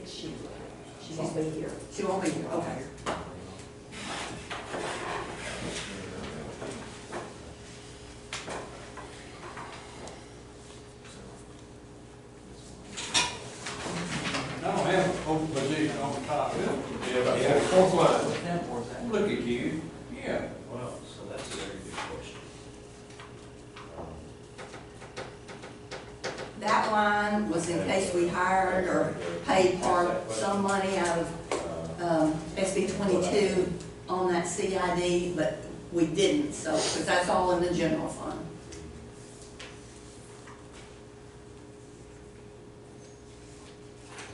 She won't be here. She won't be here, okay. I don't have an open position on the top. Yeah, fourth line. Look at you. Yeah. Well, so that's a very good question. That line was in case we hired or paid some money out of SB 22 on that CID, but we didn't, so, because that's all in the general fund.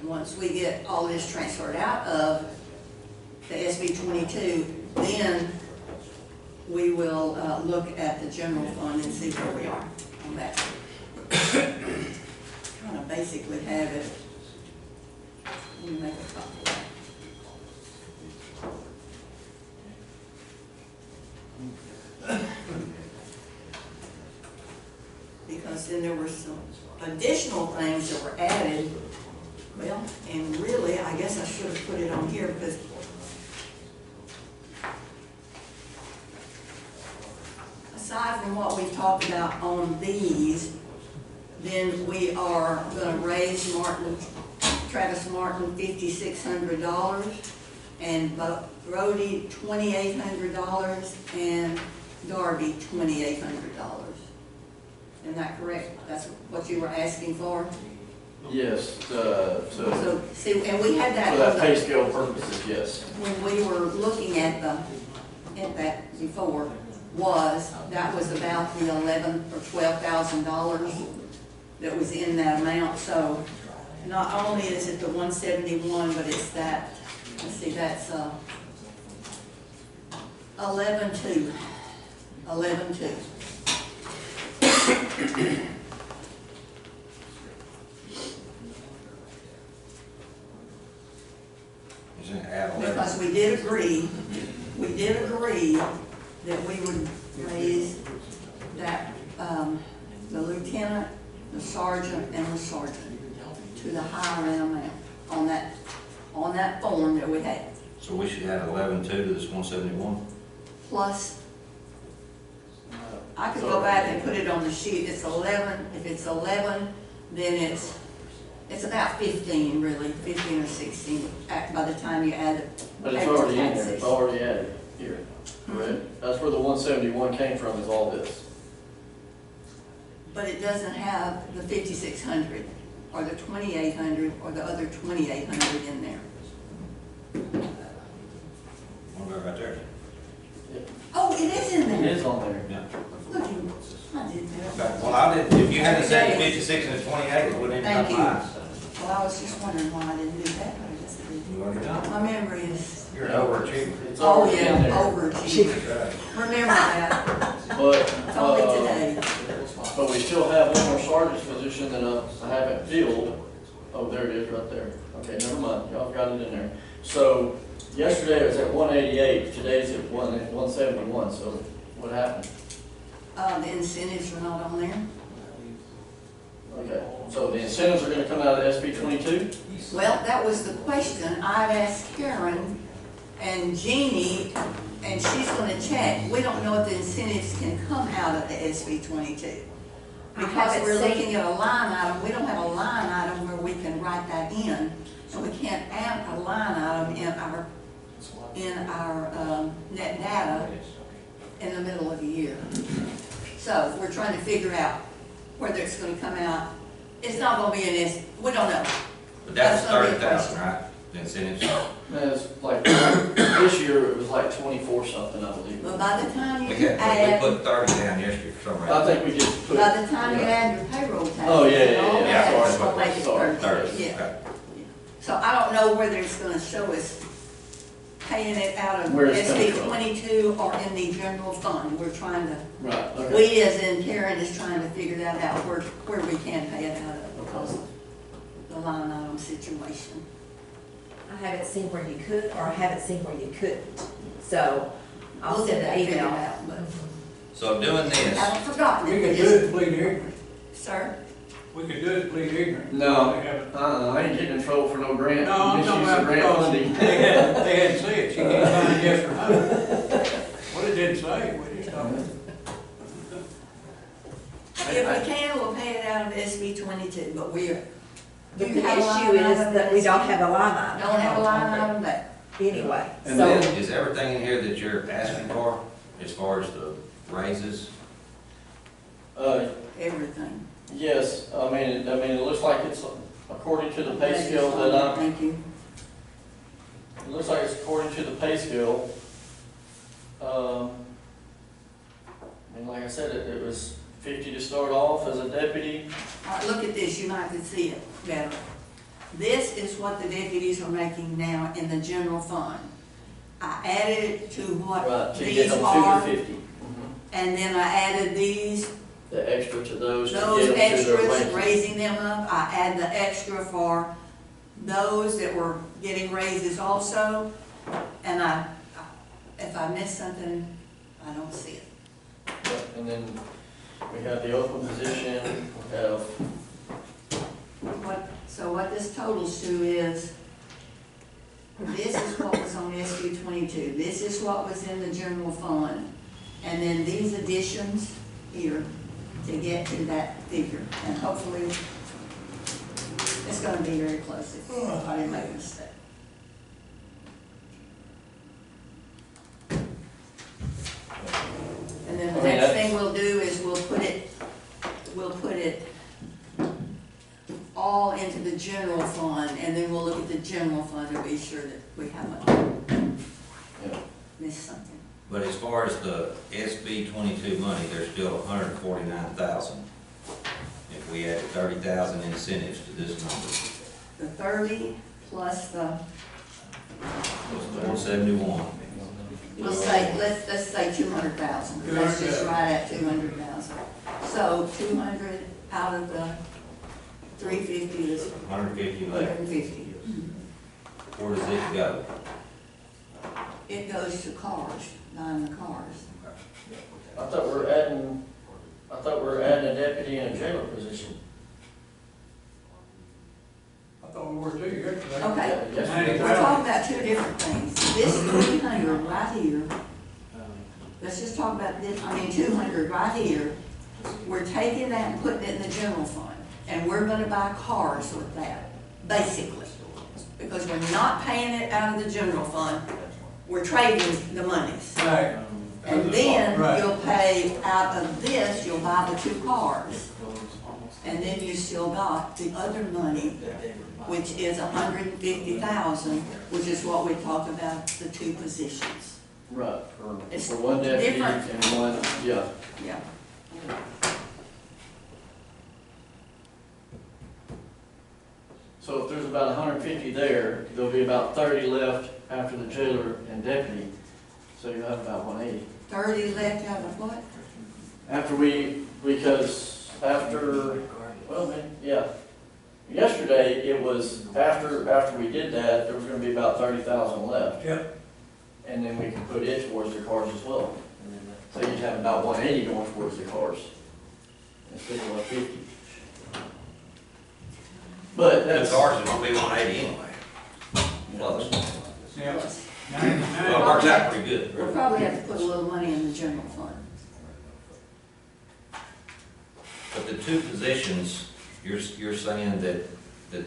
Once we get all this transferred out of the SB 22, then we will look at the general fund and see where we are on that. Kind of basically have it. Let me make a copy of that. Because then there were some additional things that were added. Well, and really, I guess I should have put it on here because aside from what we've talked about on these, then we are going to raise Travis Martin $5,600 and Brody $2,800 and Darby $2,800. Isn't that correct? That's what you were asking for? Yes, So, see, and we had that. for that pay scale purposes, yes. When we were looking at that before, that was about the $11,000 or $12,000 that was in that amount. So not only is it the 171, but it's that. Let's see, that's 11,200. 11,200. Because we did agree that we would raise that, the lieutenant, the sergeant, and the sergeant to the higher end amount on that form that we had. So we should add 11.2 to this 171? Plus, I could go back and put it on the sheet, it's 11, if it's 11, then it's about 15 really, 15 or 16 by the time you add it. But it's already in there, it's already added here, correct? That's where the 171 came from, is all this. But it doesn't have the 5,600 or the 2,800 or the other 2,800 in there. One right there. Oh, it is in there. It is on there. Yeah. Look, I did that. Okay, well, I didn't, if you hadn't said 56 and 28, it wouldn't Thank even you. apply. Well, I was just wondering why I didn't do that, but I guess I did. You already done. My memory is, You're an overachiever. It's oh already in yeah, there. overachiever. That's right. Remember that. But, It's only today. but we still have one more sergeant's position that I haven't filled. Oh, there it is, right there. Okay, never mind, y'all got it in there. So, yesterday it was at 188, today's at 171, so what happened? The incentives are not on there. Okay, so the incentives are gonna come out of SB 22? Well, that was the question. I've asked Karen and Jeannie, and she's gonna check. We don't know if the incentives can come out of the SB 22. Because we're looking at a line item, we don't have a line item where we can write that in. So we can't add a line item in our net data in the middle of the year. So we're trying to figure out whether it's gonna come out. It's not gonna be we don't know. But that's That's gonna be a 30,000, right? The incentives. It's like, this year it was like 24 something, I believe. But by the time We you had, we put 30 down yesterday for some reason. I think we just put. by the time you add your payroll taxes. Oh, yeah, and all yeah, that, it's sorry, gonna make it sorry. 30. Yeah. Okay. So I don't know whether it's gonna show us paying it out of Where it's coming SB from. 22 or in the general fund. We're trying to, Right, okay. we as in Karen is trying to figure that out, where we can pay it out of because of the line item situation. I haven't seen where you could, or I haven't seen where you couldn't. So I'll We'll send get that an figured email. out, but So doing I this, haven't forgotten We it. can We do just- it, please, Eric. Sir? We could do it, plead ignorant. No. They haven't. I ain't getting in trouble for no grant. No, I'm talking misuse of about grant because funding. they hadn't said it, she can't find yes or no. Well, it didn't say, we just talked. If we can, we'll pay it out of SB 22, but we are, The do you have a line issue is item that we in don't SB? have a line item. Don't have a line item there. Anyway, And so, then- Is everything in here that you're asking for, as far as the raises? Everything. Yes, I mean, it looks like it's according to the pay scale that I'm, Thank you. it looks like it's according to the pay scale. And like I said, it was 50 to start off as a deputy. All right, look at this, you might could see it better. This is what the deputies are making now in the general fund. I added it to Right, what to get these them are, 2 to 50. and then I added these, The extra to those to those get them to their extras, ranking. raising them up. I add the extra for those that were getting raises also. And if I miss something, I don't see it. Yep, and then we have the open position, we have, So what this totals to is, this is what was on SB 22, this is what was in the general fund, and then these additions here to get to that figure, and hopefully, it's gonna be very close if I didn't make a mistake. And then the I mean, next that's- thing we'll do is we'll put it all into the general fund, and then we'll look at the general fund to be sure that we haven't yeah, missed something. But as far as the SB 22 money, there's still 149,000. If we added 30,000 incentives to this number, The 30 plus the, it's 171. let's say 200,000. Let's just write at 200,000. So 200 out of the 350 is 150 left. 150. Where does it go? It goes to cars, buying the cars. I thought we were adding a deputy and a jailer position. I thought we were too yesterday. Okay. Yes, We're talking about two different things. This 300 right here, let's just talk about this, 200 right here. We're taking that and putting it in the general fund, and we're gonna buy cars with that, basically. Because we're not paying it out of the general fund, we're trading the monies. Right. And then Right. you'll pay out of this, you'll buy the 2 cars. And then you still got the other money, which is 150,000, which is what we talked about, the 2 positions. Right, It's for one deputy different. and one, yeah. Yeah. So if there's about 150 there, there'll be about 30 left after the jailer and deputy. So you'll have about 180. 30 left out of what? Because after, well, yeah. Yesterday, it was, after we did that, there was gonna be about 30,000 left. Yep. And then we can put it towards the cars as well. So you'd have about 180 going towards the cars instead of 150. But The that's. cars is gonna be 180 anyway. Plus. Yeah. Yes. Well, it 99. works out pretty good, We'll really. probably have to put a little money in the general fund. But the 2 positions, you're saying that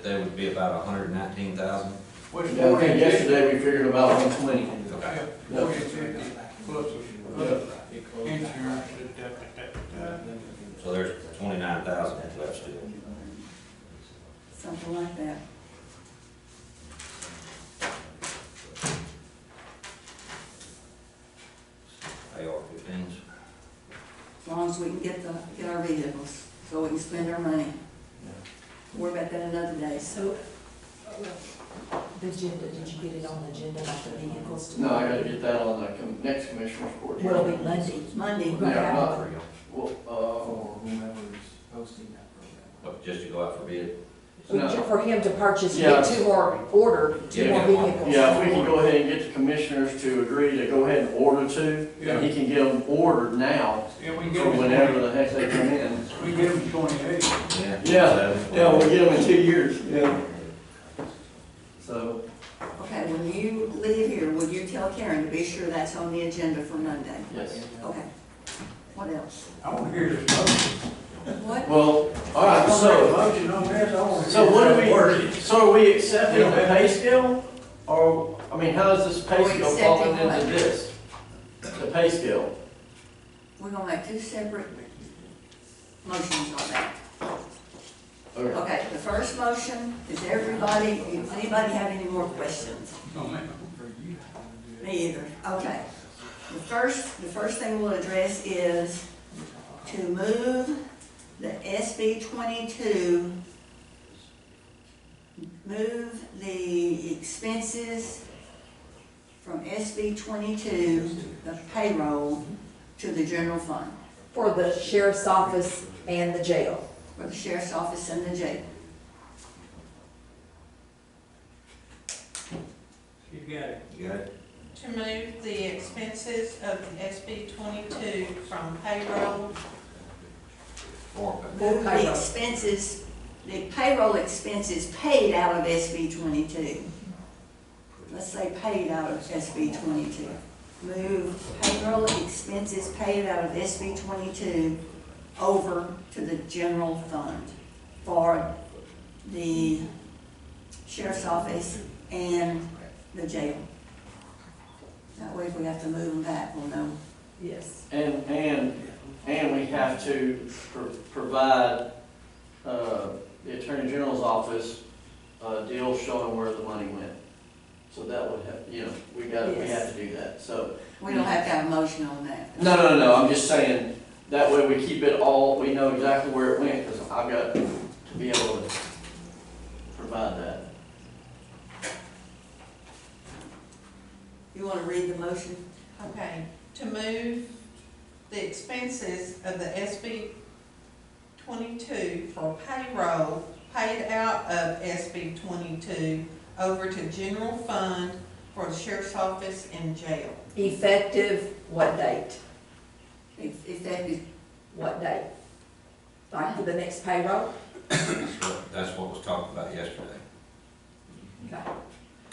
they would be about 119,000? What's Yeah, I 40 think and yesterday we figured about 120. Okay. Yeah, 40 and 50 plus insurance. So there's 29,000 left still. Something like that. AR-15s. As long as we can get our vehicles, so we can spend our money. Worry about that another day. so, the agenda, did you get it on the agenda, like the vehicles? No, I gotta get that on the next commissioner's report. Will be Monday. Monday. We're gonna Yeah, have- not, well, Or whomever's hosting that program. But just to go out for bid? no. For him to purchase, Yeah. get 2 more, order 2 more Yeah. vehicles. Yeah, if we can go ahead and get the commissioners to agree to go ahead and order 2, Yeah. and he can get them ordered now Yeah, we can for get them, whenever the heck they come in. we can get them 28. Yeah, Yeah, we'll get them in 2 years, yeah. So, Okay, when you leave here, will you tell Karen to be sure that's on the agenda for Monday? yes. Okay. What else? I want to hear this motion. What? Well, all right, so, Motion on this, I want to. so what do we, so are we accepting the pay scale? Or, I mean, how is this pay Are we scale falling accepting into what? this? The pay scale? We're gonna make two separate motions on that. Okay. Okay, the first motion, is everybody, does anybody have any more questions? Me either. Okay. The first thing we'll address is to move the SB 22, move the expenses from SB 22, the payroll, to the general fund For the sheriff's office and the jail. for the sheriff's office and the jail. You got it. You got it? To move the expenses of the SB 22 from payroll, Or, Move the payroll. expenses, the payroll expenses paid out of SB 22. Let's say paid out of SB 22. Move payroll expenses paid out of SB 22 over to the general fund for the sheriff's office and the jail. That way if we have to move them back, we'll know. Yes. And we have to provide, the Attorney General's office a deal showing where the money went. So that would have, we have to do that, so. We don't have to have a motion on that. No, I'm just saying, that way we keep it all, we know exactly where it went, because I've got to be able to provide that. You want to read the motion? okay, to move the expenses of the SB 22 for payroll paid out of SB 22 over to general fund for the sheriff's office and jail. Effective what date? Effective, What date? Like for the next payroll? that's what was talked about yesterday. Okay.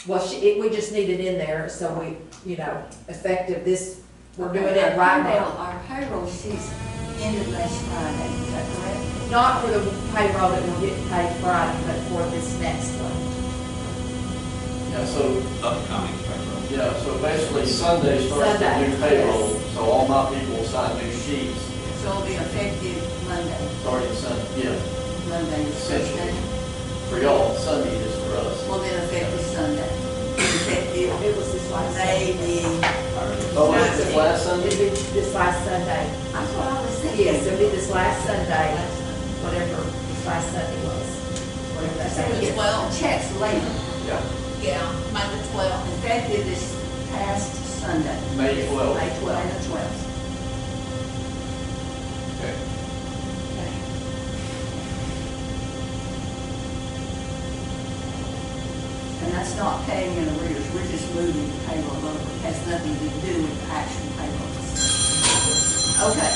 Well, we just need it in there, so we, effective this, we're doing it right now. Our payroll sheets ended last Friday, is that correct? Not for the payroll that we're getting paid Friday, but for this next one. Yeah, so, Upcoming payroll. so basically Sunday starts the new Sunday, payroll, yes. so all my people will sign new sheets So it'll be effective Monday. starting Sunday, Monday is Sunday. for y'all, Sunday is for us. Well, then effective Sunday. Effective It was this last May Sunday. the, Oh, was it last Sunday? It'll be this last Sunday. that's what I was thinking. Yes, it'll be this last Sunday, whatever this last Sunday was. Whatever that So day we is. get checks later. Yeah, Yeah, May the 12th. Effective this past Sunday. May 12th. May 12th, May the 12th. Okay. And that's not paying in arrears, we're just moving the payroll over, it has nothing to do with the actual payroll. Okay.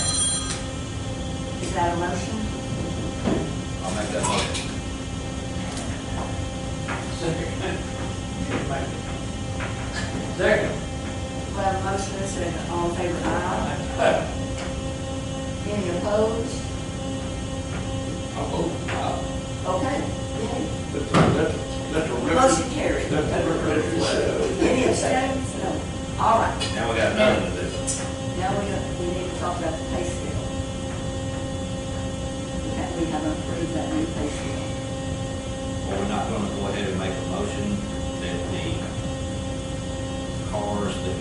Is that a motion? I'll make that motion. Second. We have a motion and a second, all in favor, aye. Any opposed? I'll vote. Okay, yay. That's a record. Motion carried. That's a record. Any abstentions? No. All right, Now we got another to do. now we need to talk about the pay scale. We haven't approved that new pay scale. Well, we're not gonna go ahead and make a motion that the cars that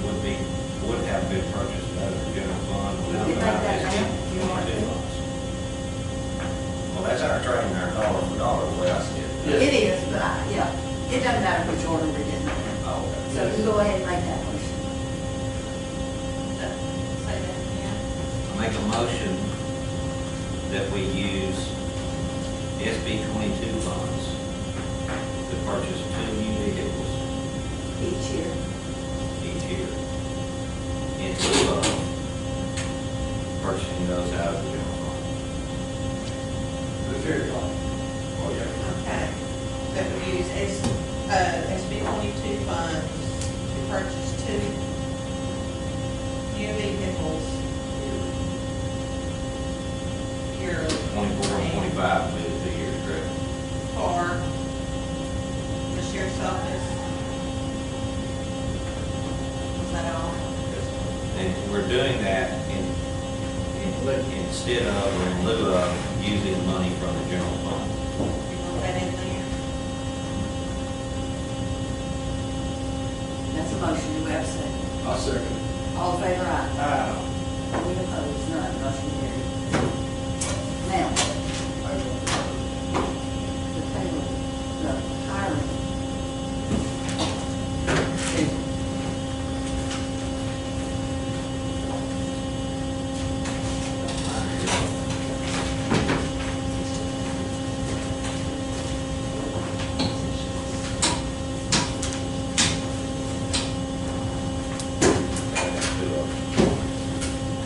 would have been purchased out of the general fund will now You go can out make that as now, if you want to. funds. Well, that's our trading, our dollar for dollar, the way I see it. Yes. It is, but it doesn't matter which order we're in. Oh, So okay. you go ahead and make that motion. Say that again. I make a motion that we use SB 22 funds to purchase 2 new vehicles Each year. each year in lieu of purchasing those out of the general fund. Does sheriff's office. Oh, yeah. Okay, that we use SB 22 funds to purchase 2 new vehicles yearly. 24 and 25 will be the 2 years, correct? For the sheriff's office. Was that all? And we're doing that instead of, or in lieu of, using money from the general fund. You want that in there? That's a motion, do we have a second? I'll second. All in favor, aye. Any opposed, none, motion carried. Now, the payroll, the hiring.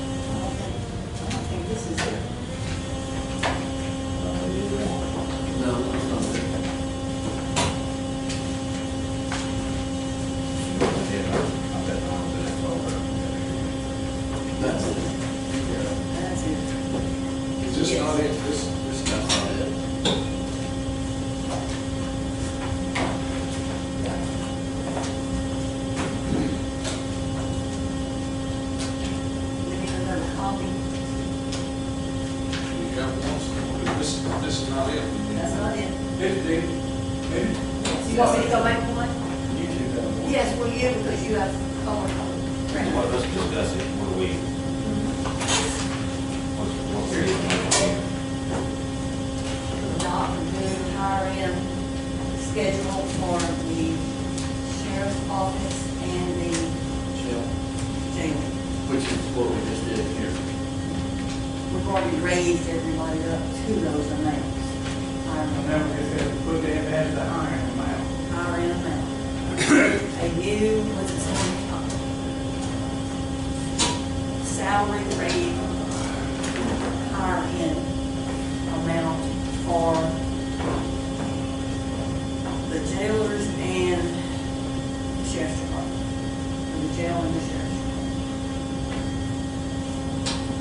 I think this is it. No, it's not. That's it. That's it. Is this Yes. not it, this, That's not it. We need another copy. you got one, this is not it. That's not it. This did, You want me to go make one? You two have one. Yes, well, you, because you have color. Well, let's discuss it. What do we, what's the reason? Adopt a new hiring schedule for the sheriff's office and the Shell, jail. which is what we just did here. We've already raised everybody up to those amounts. and then we just have to put that as the hiring amount. Hiring amount. A new, what's it say? Salary rate hiring amount for the jailers and the sheriff's department. For the jail and the sheriff's department.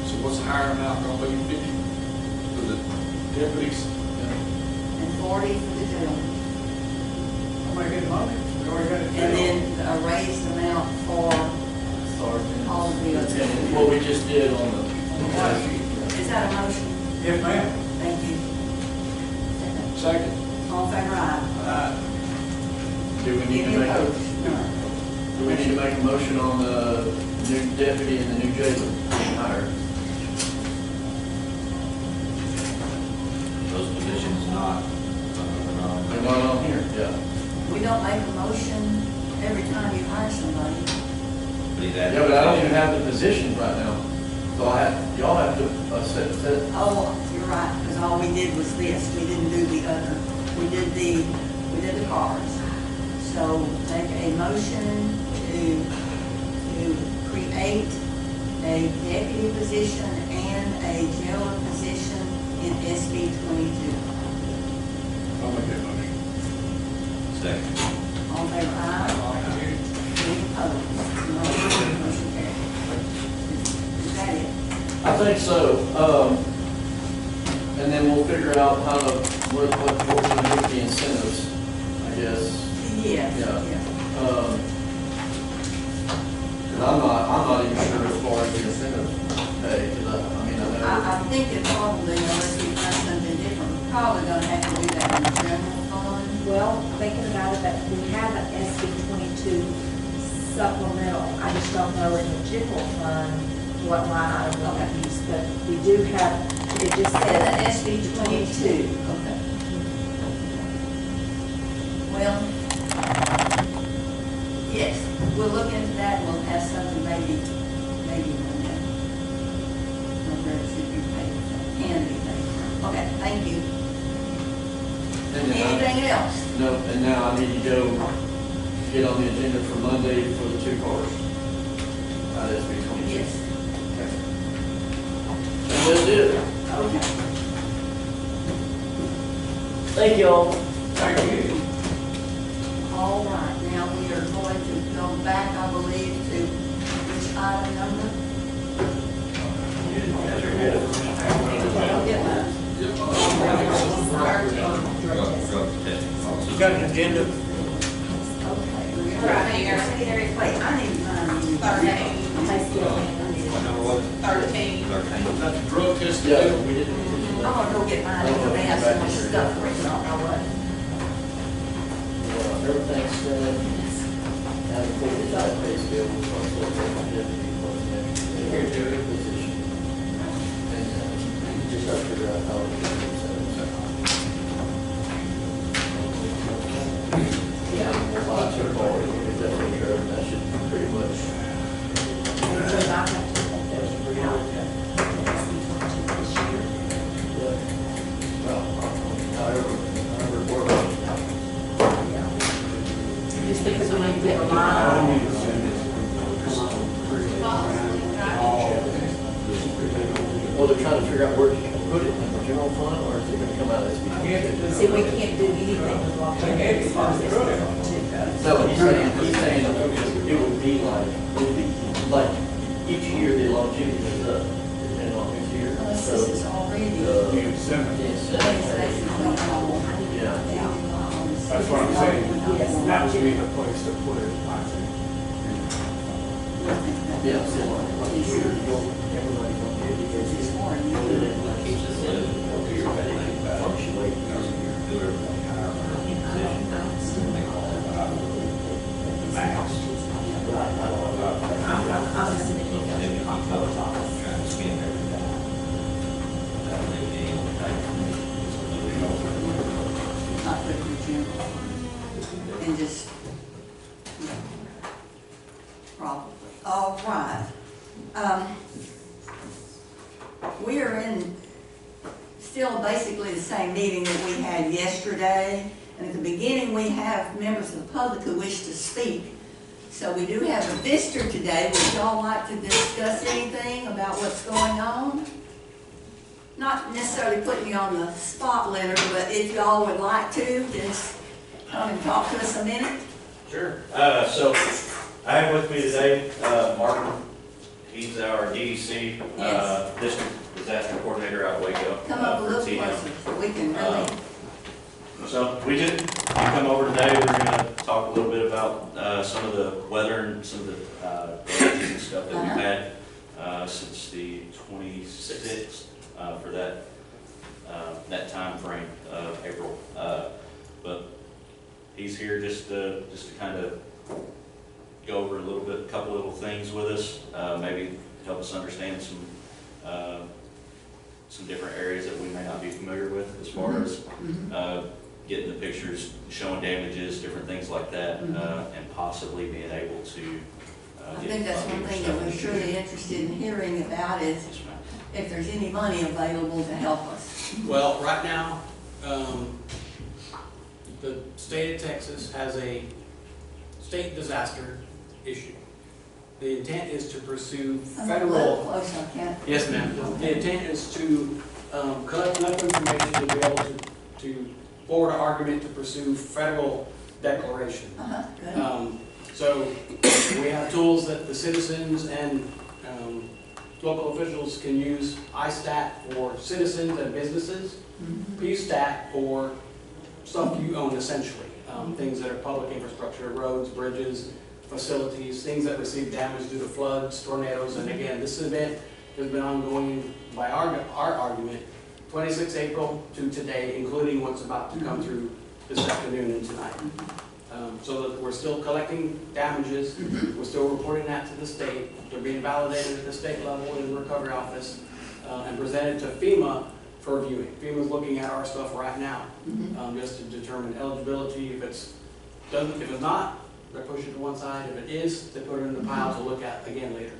So what's the higher amount gonna be, 50 for the deputies? And 40 for the jail. I'll make it money, we already got it. And then a raised amount for, Sergeant. All of the others. Lieutenant, what we just did on the last sheet. is that a motion? Yes, ma'am. Thank you. Second. All in favor, aye. Do we need to Any make a, opposed? None. do we need to make a motion on the new deputy and the new jailer being hired? Those positions not, They're not on here, yeah. We don't make a motion every time you hire somebody. but he's adding. Yeah, but I don't even have the positions right now. So y'all have to, set, Oh, you're right, because all we did was this, we didn't do the other. We did the cars. So make a motion to create a deputy position and a jailer position in SB 22. I'll make that motion. Second. All in favor, aye. Any opposed? No. Motion carried. Is that it? I think so. And then we'll figure out how to, what we're gonna do with the incentives, I guess. Yeah. Yeah. And I'm not even sure as far as the incentive pay, because I mean, I know. I think it probably, unless we find something different, we're probably gonna have to do that in the general fund. Well, thinking about it, that we have an SB 22 supplemental, I just don't know in the general fund what line item we'll use, but we do have, it just Yeah, said, the SB 22. Okay. Well, yes, we'll look into that, we'll have something maybe on that. Whether it should be paid, can be paid. Okay, thank you. And then Anything else? No, and now I need to go get on the agenda for Monday for the 2 cars. SB 22. Yes. And that's it. Okay. Thank y'all. Thank you. All right, now we are going to go back, I believe, to which item number? I'll get mine. Drug testing policy. You got an agenda? Okay. Right, secondary plate, I need mine. 13. What number was it? 13. 13. That's the drug test. Yeah, we didn't. I'm gonna go get mine, because they have so much stuff written on it. Everything's said. Now, the full side pay scale was also a deputy plus the extra position. And just have to figure out how to do it. Yeah. Lots of forward, we'll get that taken care of, that should pretty much. Because I have to take those out of the SB 22 this year. Well, however work. Yeah. Just because we need to get a line. Well, they're trying to figure out where to put it, in the general fund, or is it gonna come out of SB? See, we can't do anything with longevity as far as SB 22 goes. No, he's saying it would be like each year the longevity goes up, depending on who's here. Unless So, this is already. yes, yeah. That's what I'm saying. That would be the place to put it, I think. Yeah, so like each year, everybody longevity goes It's here. more than Put it in like Keeps us in. fluctuate. Do everything higher position. Make all that max. I'm just sitting here in the comptroller's office. Trying to spend every dime. Without leaving any on the table. not put it in the general fund. And just, probably. All right. We are in still basically the same meeting that we had yesterday. And at the beginning, we have members of the public who wish to speak. So we do have a visitor today. Would y'all like to discuss anything about what's going on? Not necessarily putting you on the spot, Leonard, but if y'all would like to, just come and talk to us a minute. Sure. So I have with me today, Martin. He's our DEC, Yes. District Disaster Coordinator out of Waco. Come up a for little TM. closer so we can really, So we did come over today. We're gonna talk a little bit about, some of the weather and some of the, damages and stuff that we've had, since the 26th, for that time frame of April. But he's here just to kind of go over a little bit, a couple little things with us, maybe help us understand some different areas that we may not be familiar with as far as getting the pictures, showing damages, different things like that, and possibly being able to I think that's one thing that we're surely interested in hearing about is Yes, ma'am. if there's any money available to help us. Well, right now, the state of Texas has a state disaster issue. The intent is to pursue Come up a little federal. closer, I can't. Yes, ma'am. The intent is to collect enough information to be able to forward an argument to pursue federal declaration. Good. So we have tools that the citizens and local officials can use. ISTAT for citizens and businesses, PSTAT for stuff you own essentially. Things that are public infrastructure, roads, bridges, facilities, things that receive damage due to floods, tornadoes. And again, this event has been ongoing by our argument, 26 April to today, including what's about to come through this afternoon and tonight. So that we're still collecting damages, we're still reporting that to the state, they're being validated at the state level in the recovery office, and presented to FEMA for viewing. FEMA's looking at our stuff right now, just to determine eligibility. If it's not, they push it to one side. If it is, they put it in the pile to look at again later.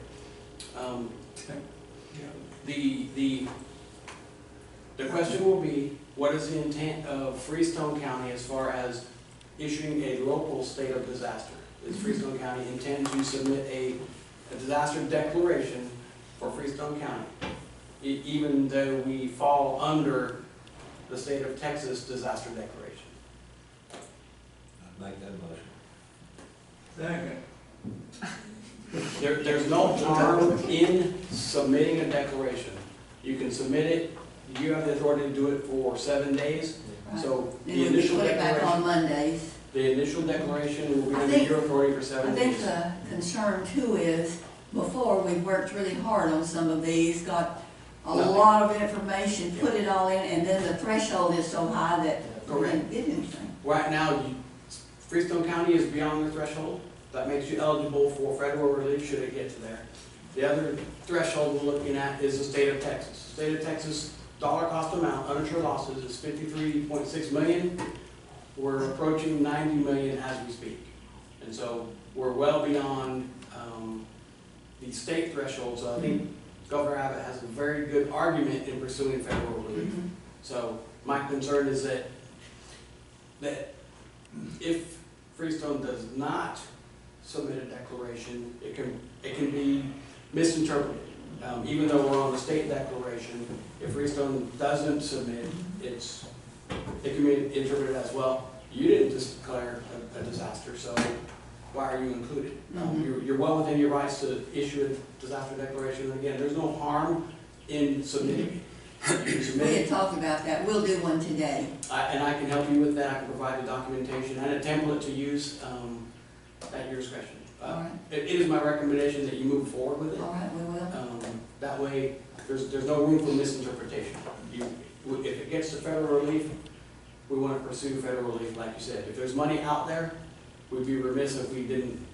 The question will be, what is the intent of Freestone County as far as issuing a local state of disaster? Does Freestone County intend to submit a disaster declaration for Freestone County? Even though we fall under the state of Texas disaster declaration. I'd make that motion. Second. There's no harm in submitting a declaration. You can submit it, you have the authority to do it for 7 days. So Then the we initial put it back on declaration, Mondays. the initial declaration will be I under think- your authority for I 7 think days. the concern too is, before, we worked really hard on some of these, got a Nothing. lot of information, put it all in, and then the threshold is so high that we didn't get anything. Right now, Freestone County is beyond the threshold. That makes you eligible for federal relief should it get to there. The other threshold we're looking at is the state of Texas. State of Texas dollar cost amount, uninsured losses is 53.6 million. We're approaching 90 million as we speak. And so we're well beyond the state threshold. So I think Governor Abbott has a very good argument in pursuing federal relief. So my concern is that if Freestone does not submit a declaration, it can be misinterpreted. Even though we're on the state declaration, if Freestone doesn't submit, it can be interpreted as, well, you didn't just declare a disaster, so why are you included? You're well within your rights to issue a disaster declaration. And again, there's no harm in submitting it. You can submit We it. had talked about that, we'll do one today. And I can help you with that. I can provide the documentation and a template to use at your discretion. All right, It is my recommendation that you move forward with it. all right, we will. That way, there's no room for misinterpretation. If it gets to federal relief, we want to pursue federal relief, like you said. If there's money out there, we'd be remiss if we didn't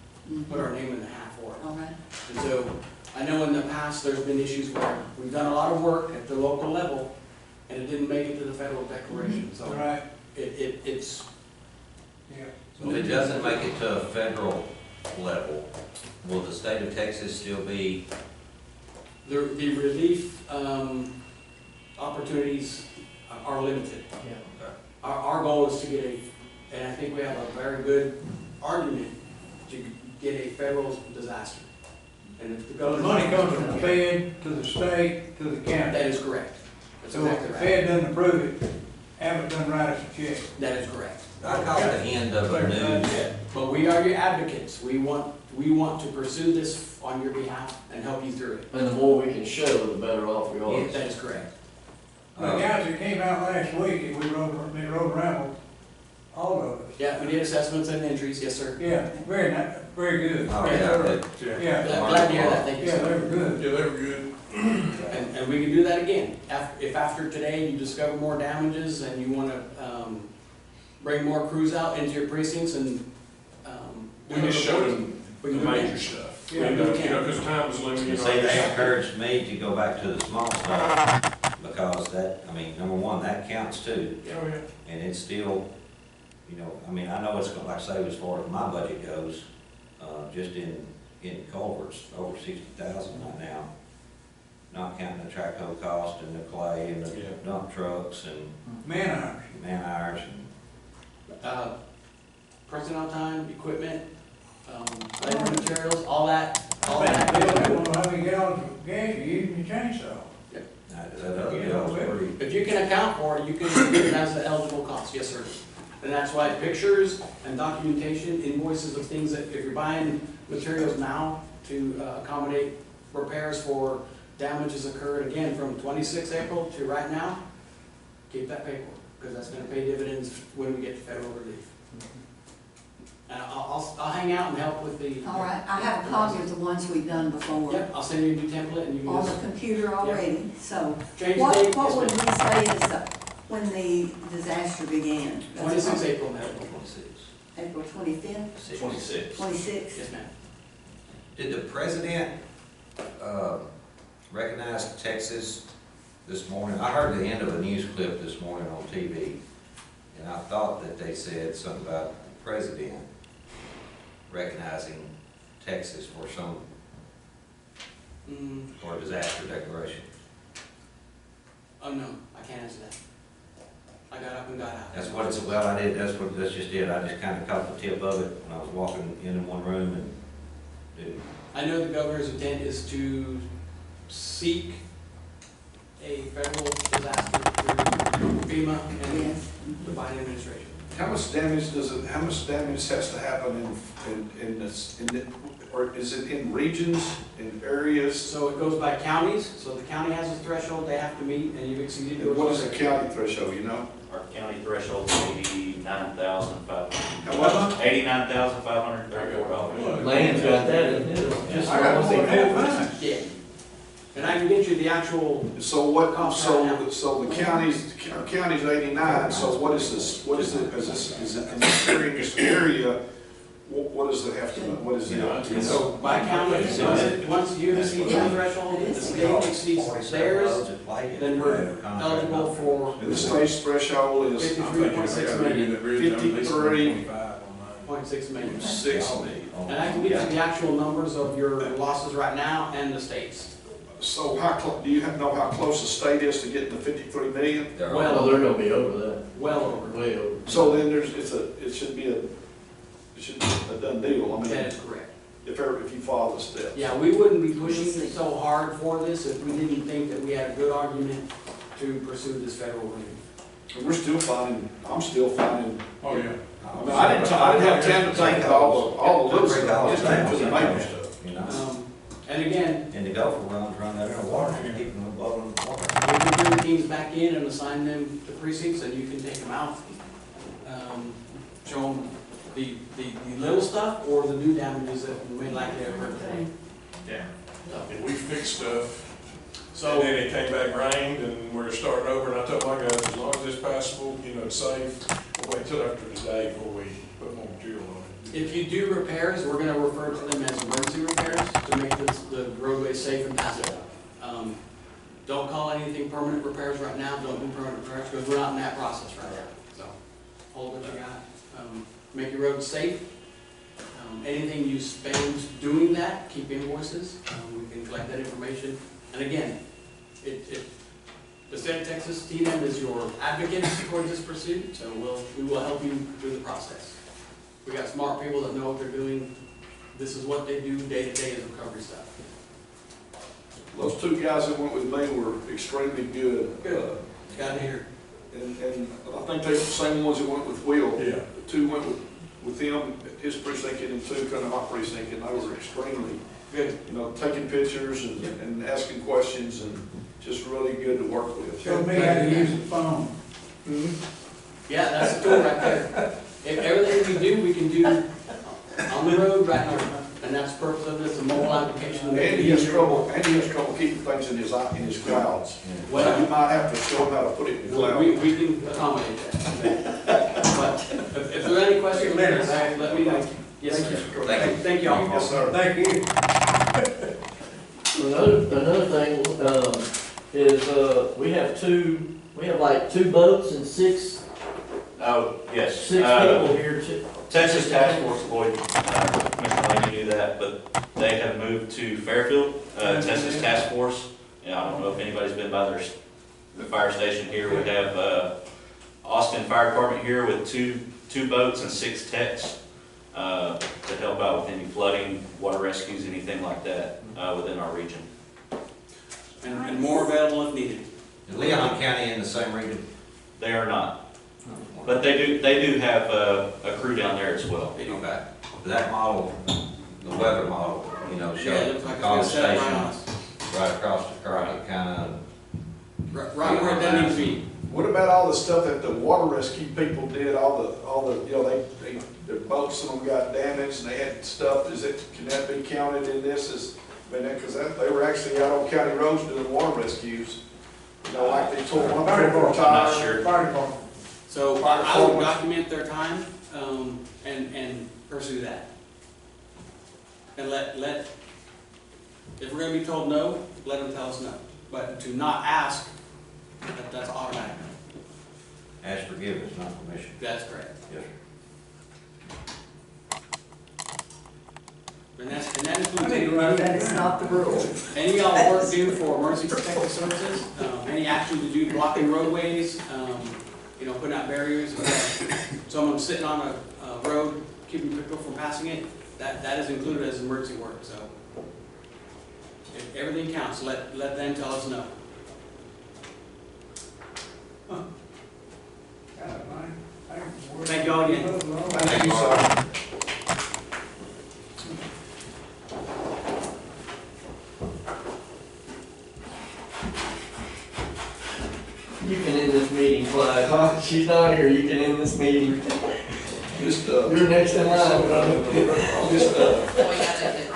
put our name in the hat for it. All right, And so, I know in the past, there's been issues where we've done a lot of work at the local level, and it didn't make it to the federal declaration, so Right, it's, yeah. So if it doesn't make it to a federal level, will the state of Texas still be, the relief opportunities are limited. Our goal is to get and I think we have a very good argument to get a federal disaster. And if the The government. money comes from the Fed to the state to the county. That is correct. That's So if exactly the right. Fed doesn't approve it, Abbott doesn't write us a check. That is correct. I call it the end of a news, But we are your advocates. We want to pursue this on your behalf and help you through it. And the more we can show, the better off we are. That is correct. The guys that came out last week, and they rode around with all of us. Yeah, we did assessments and entries, yes, sir. Yeah, very good. Oh, yeah. Yeah, Glad to hear that, thank you, yeah, sir. they were good. Yeah, they were good. And we can do that again. If after today you discover more damages and you want to bring more crews out into your precincts and. We just showed them we the can do major that. stuff. Yeah, You know, we can. because time was limited. and see, they encouraged me to go back to the small stuff, because that, I mean, number one, that counts too, Oh, yeah. and it's still, you know, I mean, I know it's, like I say, as far as my budget goes, just in culverts, over 60,000 right now, not counting the track hoe cost and the clay and the Yeah. dump trucks and Man hours. man hours and Personnel time, equipment, labor materials, all that. Bill, they don't know how many gallons of gas you use in your chainsaw. that other bill's pretty. If you can account for it, you can get it as an eligible cost, yes, sir. And that's why pictures and documentation, invoices of things that, if you're buying materials now to accommodate repairs for damages occurred, again, from 26 April to right now, keep that paperwork, because that's gonna pay dividends when we get to federal relief. And I'll hang out and help with the. all right, I have a copy of the ones we've done before Yep, I'll send you a new template and you can on the just computer already, so. change the date. What would Yes, we say is when the disaster began? ma'am. 26 April, ma'am. 26. April 25th, 26. 26th? Yes, ma'am. Did the president recognize Texas this morning? I heard the end of a news clip this morning on TV, and I thought that they said something about the president recognizing Texas for some, for a disaster declaration. Oh, no, I can't answer that. I got up and got out. That's what it's, well, I did, that's just it. I just kind of caught the tip of it when I was walking in one room and didn't. I know the governor's intent is to seek a federal disaster through FEMA and Yes. the Biden administration. How much damage has to happen in this, or is it in regions, in areas? So it goes by counties, so the county has a threshold they have to meet, and you've exceeded yours. What is the county threshold, you know? Our county threshold is $89,500. How much? $89,534. Land's got that, isn't it? Just I got one one. thing. Yeah. And I can get you the actual, So what, so the county's, our county's 89, so what is this, what is it, is it in this area, what does it have to, what is it? so by county, once you exceed the threshold, the state exceeds theirs, then we're eligible for And the state's threshold is 53.6 million. 53, 0.6 million. 6 million. And I can get you the actual numbers of your losses right now and the state's. So do you know how close the state is to getting to 53 million? Well, they're gonna be over that, Well over. way over. So then it should be a done deal, I mean, That is correct. if you follow the steps. Yeah, we wouldn't be pushing so hard for this if we didn't think that we had a good argument to pursue this federal relief. And we're still finding, I'm still finding, Oh, yeah. I mean, I didn't have time to think of all the little stuff, just think of the major stuff. You know, And again, and the gopher runs run that in the water, and keep them above the water. we can bring teams back in and assign them to precincts, and you can take them out. Show them the little stuff or the new damages that may likely occur. Yeah. And we fixed stuff, So, and then it came back, rained, and we're starting over, and I told my guys, as long as it's passable, you know, it's safe, we'll wait till after today before we put more material on it. if you do repairs, we're gonna refer to them as emergency repairs to make the roadway safe and passable. Don't call anything permanent repairs right now, don't do permanent repairs, because we're not in that process right now. So, hold what you got. Make your roads safe. Anything you spend doing that, keep invoices. We can collect that information. And again, the state of Texas, TDM is your advocate towards this pursuit, so we will help you through the process. We got smart people that know what they're doing. This is what they do day to day is recovery stuff. Those two guys that went with me were extremely good. Good. Got to hear. And I think they're the same ones that went with Will. Yeah. The two went with him, his precinct, and two come to my precinct, and they were extremely, Good. you know, taking pictures and asking questions, and just really good to work with. Show me how to use the phone. Yeah, that's the tool right there. If everything we do, we can do on the road right now. And that's the purpose of this, a mobile application. Andy has trouble keeping things in his clouds. Well, You might have to show him how to put it in the cloud. we can accommodate that. But if there are any questions, let me know. Yes, sir. Thank you all. Yes, sir. Thank you. Another thing, is, we have like 2 boats and 6 Oh, yes. people here too. Texas Task Force, Boyd, Commissioner Lane, you knew that, but they have moved to Fairfield, Texas Task Force. Yeah, I don't know if anybody's been by the fire station here. We have Austin Fire Department here with two boats and 6 techs to help out with any flooding, water rescues, anything like that within our region. And more available if needed. Is Leon County in the same region? They are not, but they do have a crew down there as well. Okay. That model, the weather model, you know, Yeah, it shows looks like the it's gonna set right on station us. right across the creek, kind of. Right where it doesn't need to be. What about all the stuff that the water rescue people did, all the, you know, their boats, some of them got damaged and they had stuff, can that be counted in this because they were actually out on county roads doing water rescues. You know, like they tore one Fire department. tire. I'm not sure. Fire department. So I would document their time, and pursue that. And if we're gonna be told no, let them tell us no. But to not ask, that's automatic. Ask forgiveness, not permission. That's correct. Yes, sir. And that I includes mean, that is not the rule. any of y'all work due for emergency protective services, any action to do blocking roadways, you know, putting out barriers. Someone sitting on a road, keeping people from passing it, that is included as emergency work, so. If everything counts, let them tell us no. Thank y'all again. Thank you, sir. You can end this meeting, Clyde. She's not here, you can end this meeting. Just, You're next in line, brother. just, Boy, I did that.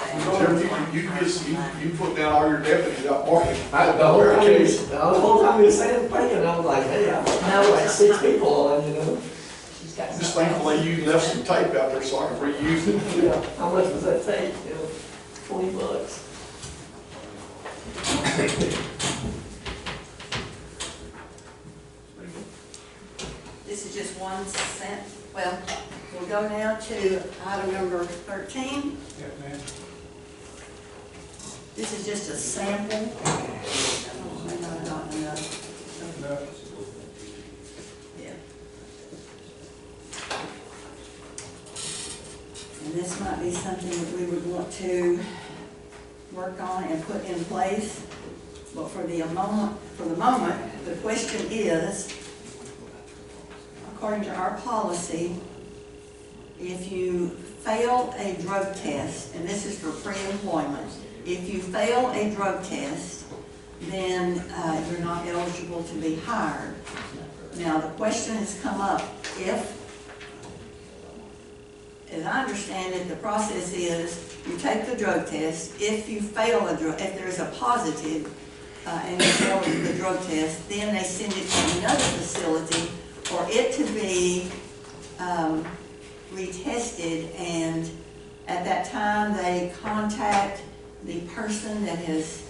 you put down all your deputies out marking. The whole time he was saying, thinking, I was like, hey, I know like 6 people on, you know. Just thankfully you left some tape out there so I can reuse it. Yeah, how much was that take? You know, $20. This is just 1 cent. Well, we'll go now to item number 13. Yes, ma'am. This is just a sample. Oh, maybe I don't know. No. Yeah. And this might be something that we would want to work on and put in place. But for the moment, the question is, according to our policy, if you fail a drug test, and this is for pre-employment, if you fail a drug test, then you're not eligible to be hired. Now, the question has come up, if, as I understand it, the process is you take the drug test, if you fail if there's a positive and you fail the drug test, then they send it to another facility for it to be retested, and at that time they contact the person that has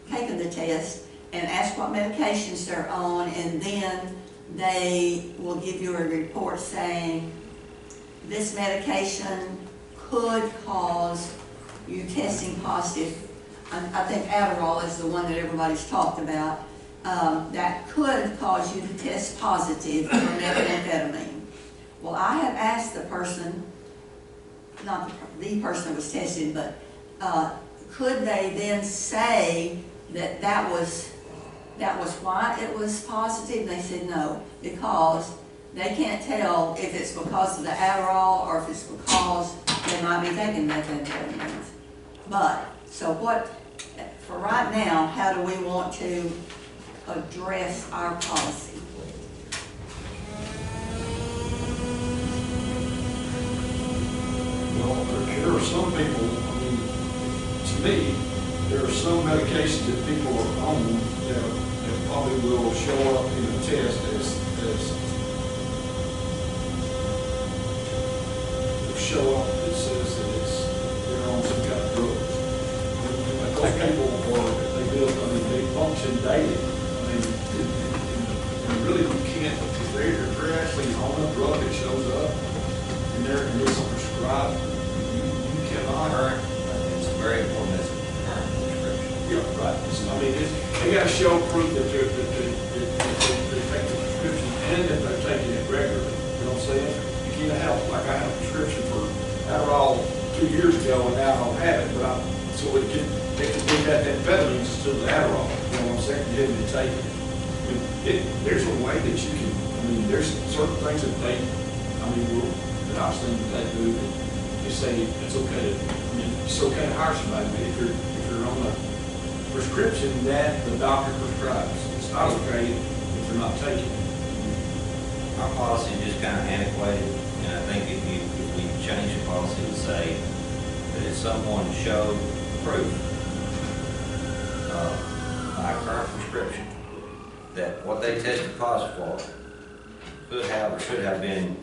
taken the test and ask what medications they're on, and then they will give you a report saying this medication could cause you testing positive. I think Adderall is the one that everybody's talked about. That could cause you to test positive for methamphetamine. Well, I have asked the person, not the person that was tested, but could they then say that that was why it was positive? They said no, because they can't tell if it's because of the Adderall or if it's because they might be taking methamphetamines. But, so what, for right now, how do we want to address our policy? Well, there are some people, I mean, to me, there are some medications that people are on that probably will show up in a test as show up that says that they're on some kind of drugs. But those people they function daily. I mean, and really you can't, if they're actually on a drug that shows up and it's prescribed, you cannot. It's very important as a current prescription. Yeah, right. I mean, they gotta show proof that they take the prescription and that they're taking it regularly. You know what I'm saying? You can't have, like I had a prescription for Adderall 2 years ago and now I don't have it, but so they can do that amphetamines instead of Adderall. You know what I'm saying? You didn't take it. There's a way that you can, I mean, there's certain things that that I've seen that they do that they say it's okay to, I mean, it's okay to hire somebody, but if you're on a prescription that the doctor prescribes, it's not okay if you're not taking it. Our policy is just kind of antiquated, and I think if we change the policy to say that if someone showed proof by current prescription that what they tested positive for could have or should have been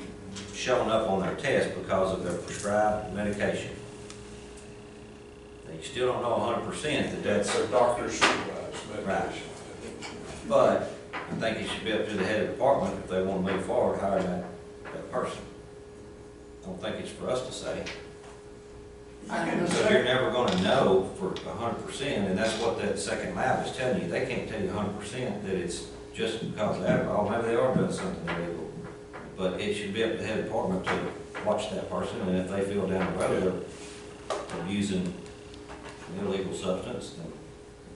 shown up on their test because of their prescribed medication. They still don't know 100% that that's Their doctor's supervised medication. Right. But I think it should be up to the head of the department if they want to move forward hiring that person. I don't think it's for us to say. So you're never going to know for 100%, and that's what that second lab is telling you. They can't tell you 100% that it's just because of Adderall. Maybe they are doing something illegal. But it should be up to the head of the department to watch that person, and if they feel down the road they're using an illegal substance, then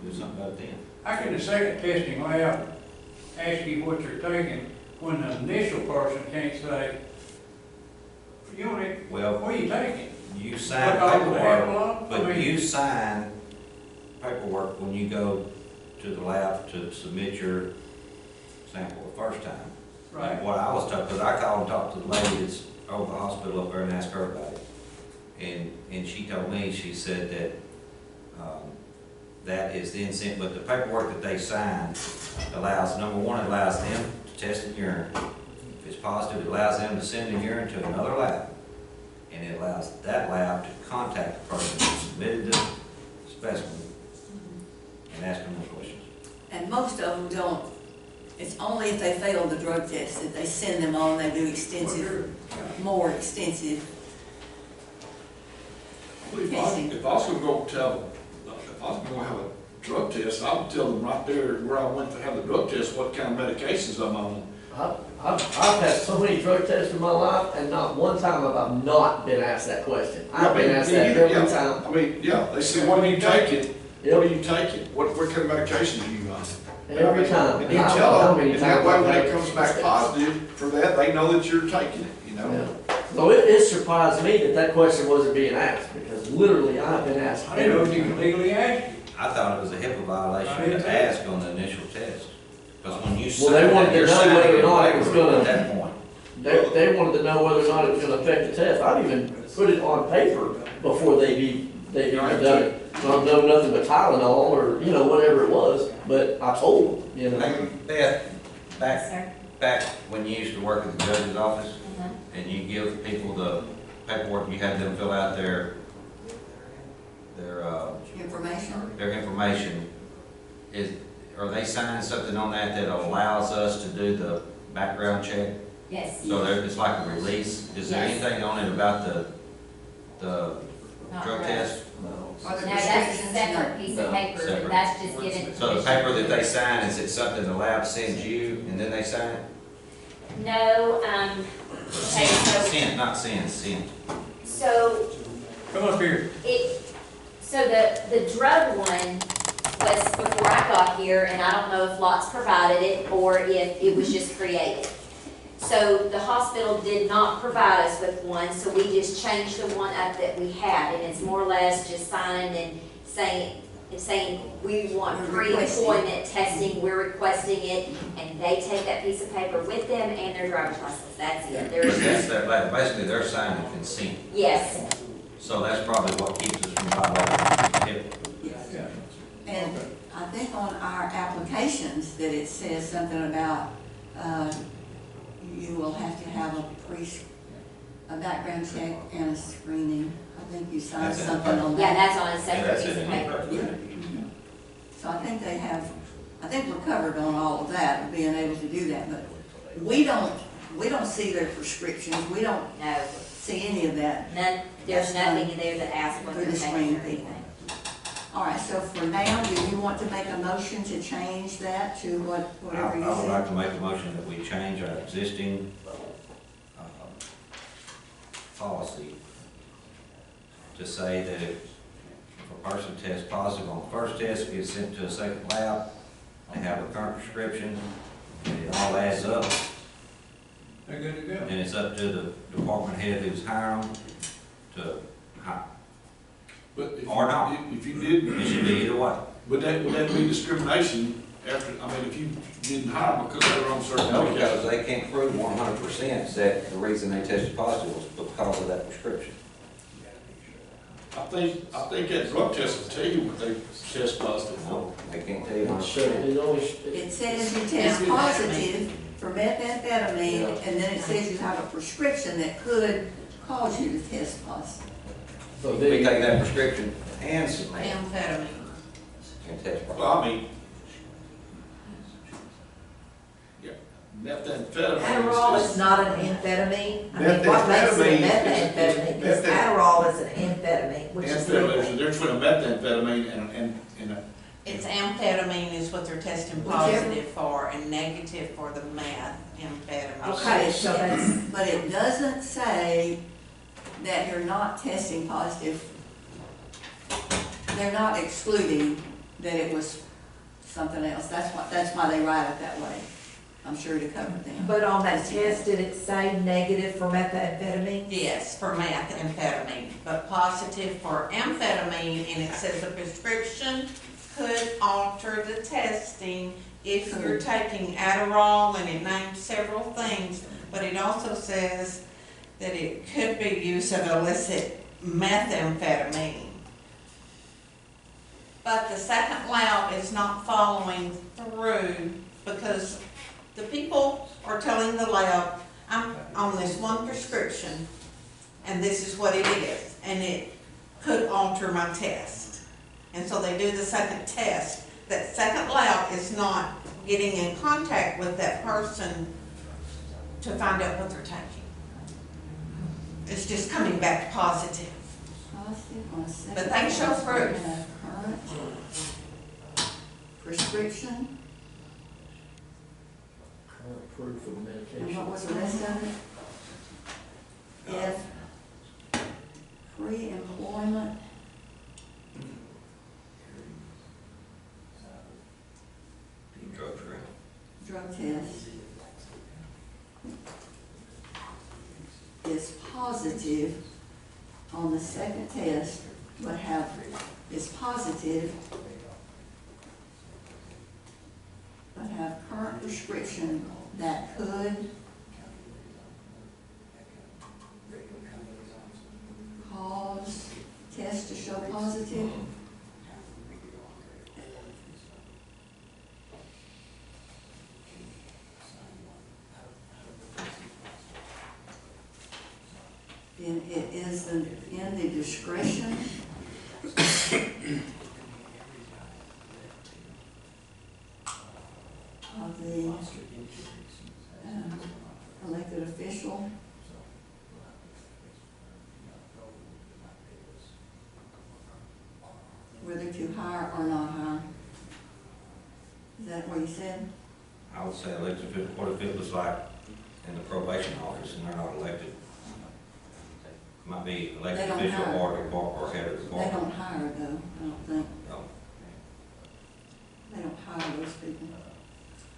do something about it then. How can the second testing lab ask you what you're taking, when the initial person can't say, you know, Well, what are you taking? you sign Look over the paperwork, envelope? I but mean- you sign paperwork when you go to the lab to submit your sample the first time. Right. What I was told, because I called and talked to the lady that's over the hospital up there and asked her about it. And she told me, she said that, that is then sent, but the paperwork that they sign allows, number one, it allows them to test the urine. If it's positive, it allows them to send the urine to another lab. And it allows that lab to contact the person who submitted the specimen and ask them those questions. And most of them don't, it's only if they fail the drug test that they send them on, they do extensive, more extensive testing. If I was gonna go tell, if I was gonna have a drug test, I would tell them right there where I went to have the drug test, what kind of medications I'm on. I've had so many drug tests in my life, and not one time have I not been asked that question. I've been asked that every time. I mean, yeah, they say, what are you taking? Yep. What are you taking? What kind of medications are you on? Every time. And you I don't know tell how them, many and that times way I've when had it comes this. back positive for that, they know that you're taking it, you know? Yeah. So it surprised me that question wasn't being asked, because literally I've been asked. I didn't know if you could legally ask you. I thought it was a HIPAA violation to ask on the initial test. Because when you Well, sign they wanted that, to you're know signing whether or a not it was waiver gonna- at that point. They wanted to know whether or not it was gonna affect the test. I'd even put it on paper before they even done it. I don't know nothing but Tylenol or, you know, whatever it was, but I told them, you know. Beth, Sir? back when you used to work at the judge's office, Mhm. and you give people the paperwork, you had them fill out their information, are they signing something on that allows us to do the background check? Yes. So it's like a release? Is there Yes. anything on it about the Not drug really. test? Are the No, that's a prescriptions separate piece of No, paper, separate. and that's just given. So the paper that they sign, is it something the lab sends you and then they sign it? No, okay, so, Sent, not sent. so Come up here. so the drug one was before I got here, and I don't know if Lots provided it or if it was just created. So the hospital did not provide us with one, so we just changed the one up that we had, and it's more or less just signing and saying we want pre-employment testing, we're requesting it, and they take that piece of paper with them and their driver's license, that's it. That's basically they're signing consent. Yes, So that's probably what keeps us from violating HIPAA. And I think on our applications that it says something about, you will have to have a background check and a screening. I think you signed That's in something on yeah, that. that's on a separate That's piece in of the paper. Yeah. So I think I think we're covered on all of that, of being able to do that, but we don't see their prescriptions, we don't No, see any of that. none, there's nothing in there that asks what Through they're the taking screen or anything. All right, so for now, do you want to make a motion to change that to whatever you I would like said? to make a motion that we change our existing policy to say that if a person tests positive on the first test, gets sent to a second lab, they have a current prescription, and it all adds up, They're good to go. and it's up to the department head who's hiring them to hire. But if Or not. If you did, It should be either way. would that be discrimination after, I mean, if you didn't hire them because they were on certain No, because medications? they can't prove 100% that the reason they tested positive was because of that prescription. I think that drug test will tell you what they test positive for. No, they can't tell you 100%. Sure, it always, It says you test positive for methamphetamine, and then it says you have a prescription that could cause you to test positive. so We then, take that prescription and submit it Amphetamine. and test positive. Well, I mean, yeah, methamphetamine Adderall is not an amphetamine. I mean, what makes it a methamphetamine? Because Adderall is an amphetamine, which is Amphetamine, there's a legal. difference between a methamphetamine and a, It's amphetamine is what they're testing Whichever. positive for and negative for the meth amphetamine. Okay, so that's, But it doesn't say that you're not testing positive. They're not excluding that it was something else. That's why they write it that way. I'm sure to cover them. But on that test, did it say negative for methamphetamine? Yes, for methamphetamine, but positive for amphetamine, and it says a prescription could alter the testing if you're taking Adderall, and it names several things, but it also says that it could be use of illicit methamphetamine. But the second lab is not following through because the people are telling the lab, I'm on this one prescription, and this is what it is, and it could alter my test. And so they do the second test. That second lab is not getting in contact with that person to find out what they're taking. It's just coming back positive. Positive on a second. But they show proof. Current prescription, Current proof of and medication. what was the rest of it? If pre-employment Drug screen. drug test is positive on the second test, but is positive, but have current prescription that could cause test to show positive. Then it is in the discretion of the elected official whether to hire or not hire. Is that what you said? I would say elected official, what if it was like in the probation office and they're not elected? Might be elected They don't official hire. or head of the They department. don't hire though, I don't think. No. They don't hire those people.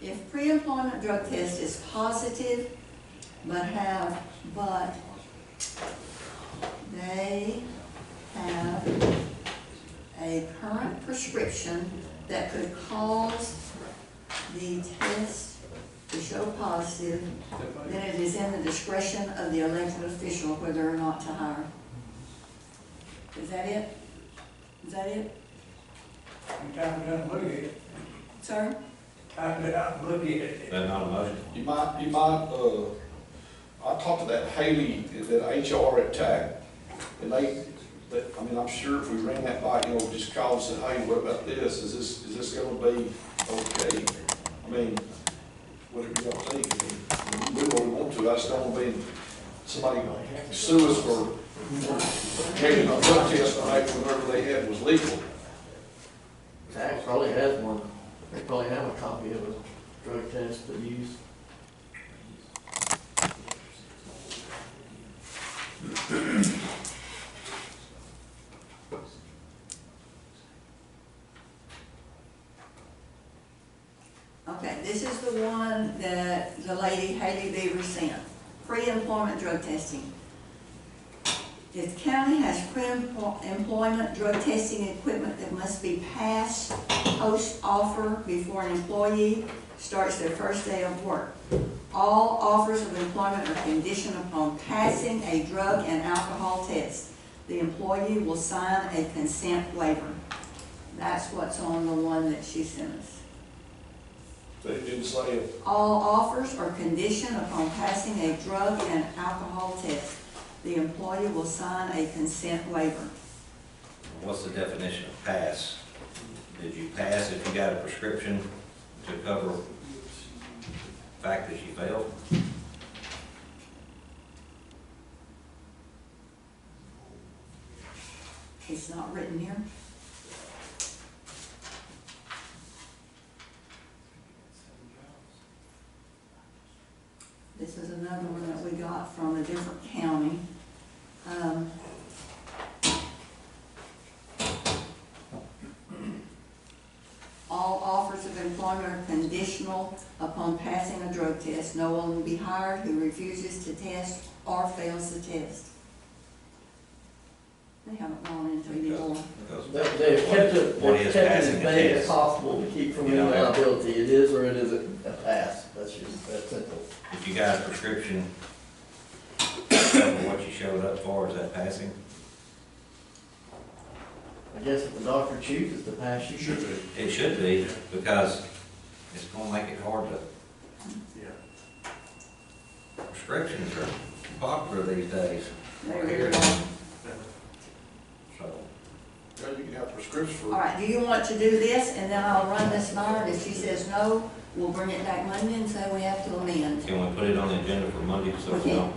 If pre-employment drug test is positive, but they have a current prescription that could cause the test to show positive, then it is in the discretion of the elected official whether or not to hire. Is that it? Is that it? You type it out and look at it. Sir? Type it out and look at it. That's not a motion. You might, I talked to that Haley, that HR at TAC, and I mean, I'm sure if we ran that by, just called and said, hey, what about this? Is this gonna be okay? I mean, whatever y'all think, I mean, we really want to, I just don't wanna be, somebody sue us for taking a drug test on whatever they had was legal. TAC probably has one. They probably have a copy of a drug test to use. Okay, this is the one that the lady Haley Beaver sent, pre-employment drug testing. If the county has pre-employment drug testing equipment that must be passed post-offer before an employee starts their first day of work. All offers of employment are conditioned upon passing a drug and alcohol test. The employee will sign a consent waiver. That's what's on the one that she sent us. But it didn't say it. All offers are conditioned upon passing a drug and alcohol test. The employee will sign a consent waiver. What's the definition of pass? Did you pass if you got a prescription to cover the fact that you failed? It's not written here. This is another one that we got from a different county. All offers of employment employment are conditional upon passing a drug test. No one will be hired who refuses to test or fails the test. They haven't gone into it anymore. Because They've kept it, What they've is kept it passing as a vague as test? possible to keep from any You know, liability. It is or it isn't a pass. That's just, that's simple. if you got a prescription, what you showed up for, is that passing? I guess if the doctor chooses to pass, you should. It should be, because it's gonna make it hard to. Yeah. Prescriptions are popular these days, They really are. so. Yeah, you can have prescription for. All right, do you want to do this, and then I'll run this by her, if she says no, we'll bring it back Monday and say we have to amend. Can we put it on the agenda for Monday, so we Okay. know?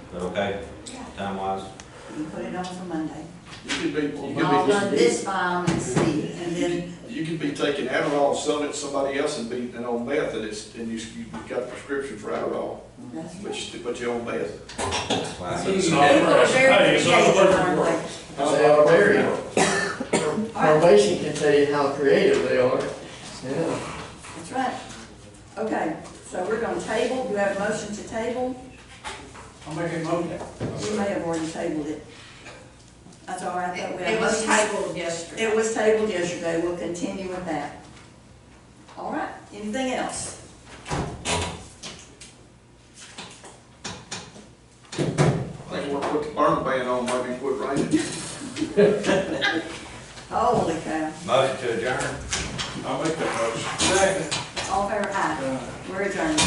Is that okay, Yeah. time-wise? You can put it on for Monday. You I'll run this by them and see, and then, you could be taking Adderall, selling it to somebody else and be, and on meth, and you got a prescription for Adderall, that's. but you on meth. That's why I said- It's People not- are very Hey, it's not creative, perfect aren't work. they? They are very, All right, probation can tell you how creative they are. Yeah. that's right. Okay, so we're gonna table, do you have a motion to table? I'll make a motion. You may have already tabled it. That's all right, I thought we had a It was motion. tabled yesterday. It was tabled yesterday, we'll continue with that. All right, anything else? I think we'll put the burn ban on, maybe quit raining. Holy cow, Motion to adjourn? I'll make that motion. Second. all fair aye, we're adjourned.